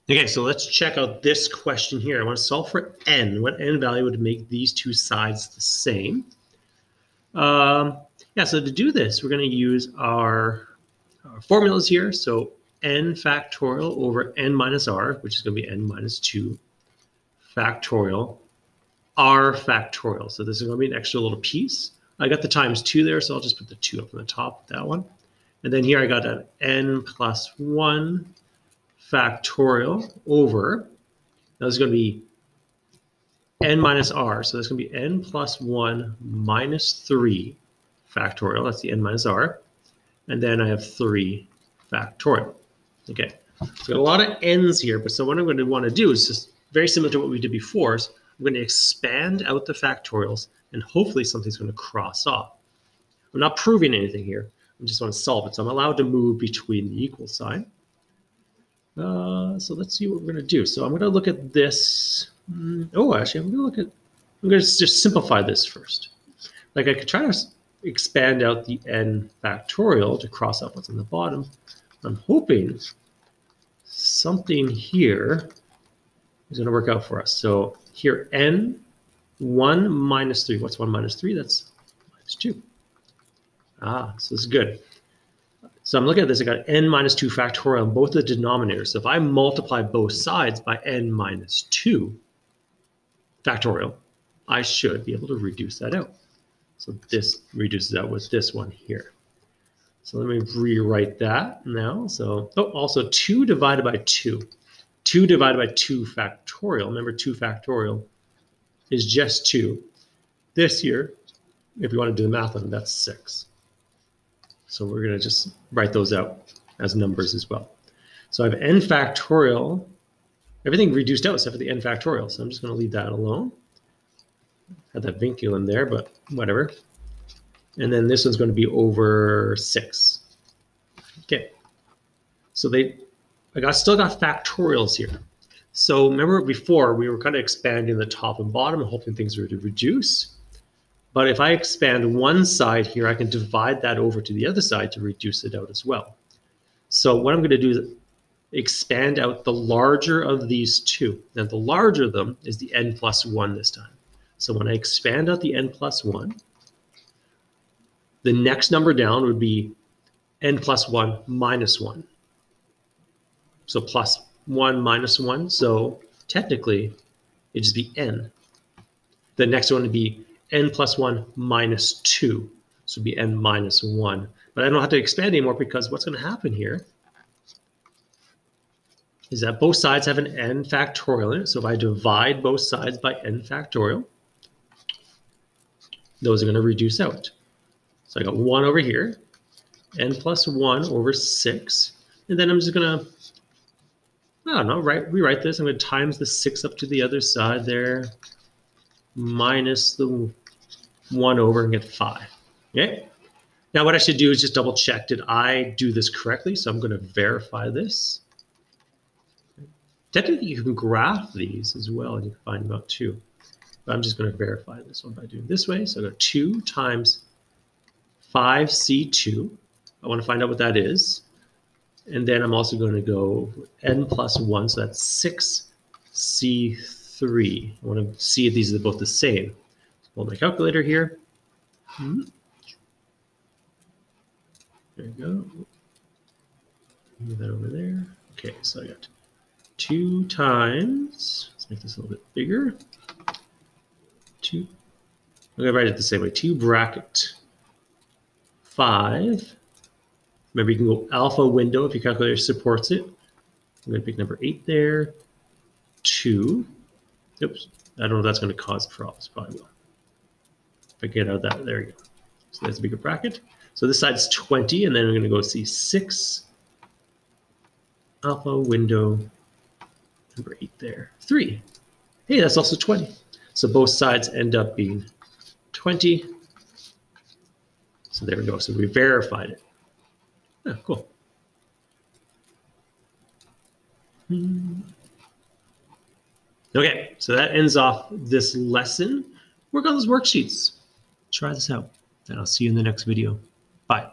Okay, so let's check out this question here. I want to solve for n. What n value would make these two sides the same? Yeah, so to do this, we're going to use our formulas here. So n factorial over n minus r, which is going to be n minus 2 factorial, r factorial. So this is going to be an extra little piece. I got the times 2 there, so I'll just put the 2 up on the top, that one. And then here I got an n plus 1 factorial over, now this is going to be n minus r, so that's going to be n plus 1 minus 3 factorial, that's the n minus r, and then I have 3 factorial. Okay, so got a lot of n's here, but so what I'm going to want to do is just very similar to what we did before, so I'm going to expand out the factorials, and hopefully something's going to cross off. I'm not proving anything here, I just want to solve it, so I'm allowed to move between the equal sign. So let's see what we're going to do. So I'm going to look at this. Actually, I'm going to just simplify this first. Like I could try to expand out the n factorial to cross out what's on the bottom. I'm hoping something here is going to work out for us. So here, n, 1 minus 3. What's 1 minus 3? That's minus 2. So this is good. So I'm looking at this, I got n minus 2 factorial on both the denominators. So if I multiply both sides by n minus 2 factorial, I should be able to reduce that out. So this reduces out with this one here. So let me rewrite that now. So, also 2 divided by 2. 2 divided by 2 factorial. Remember, 2 factorial is just 2. This here, if you want to do the math on it, that's 6. So we're going to just write those out as numbers as well. So I have n factorial, everything reduced out except for the n factorial. So I'm just going to leave that alone. Had that vinculum there, but whatever. And then this one's going to be over 6. Okay. So I still got factorials here. So remember before we were kind of expanding the top and bottom and hoping things were to reduce. But if I expand one side here, I can divide that over to the other side to reduce it out as well. So what I'm going to do is expand out the larger of these two. Now the larger of them is the n plus 1 this time. So when I expand out the n plus 1, the next number down would be n plus 1 minus 1. So plus 1 minus 1. So technically, it'd just be n. The next one would be n plus 1 minus 2. So it'd be n minus 1. But I don't have to expand anymore because what's going to happen here is that both sides have an n factorial in it. So if I divide both sides by n factorial, those are going to reduce out. So I got 1 over here, n plus 1 over 6. And then I'm just going to, rewrite this. I'm going to times the 6 up to the other side there, minus the 1 over and get 5. Okay. Now what I should do is just double check. Did I do this correctly? So I'm going to verify this. Technically, you can graph these as well, and you can find them out too. But I'm just going to verify this one by doing it this way. So I go 2 times 5c2. I want to find out what that is. And then I'm also going to go n plus 1, so that's 6c3. I want to see if these are both the same. Pull my calculator here. There you go. Move that over there. Okay, so I got 2 times, let's make this a little bit bigger. 2, I'm going to write it the same way. 2 bracket 5. Remember, you can go alpha window if your calculator supports it. I'm going to pick number 8 there. 2. Oops, I don't know if that's going to cause problems. Probably will. If I get out of that, there you go. So that's a bigger bracket. So this side's 20, and then I'm going to go see 6 alpha window number 8 there. 3. Hey, that's also 20. So both sides end up being 20. So there we go. So we verified it. Oh, cool. Okay, so that ends off this lesson. Work on those worksheets. Try this out, and I'll see you in the next video. Bye.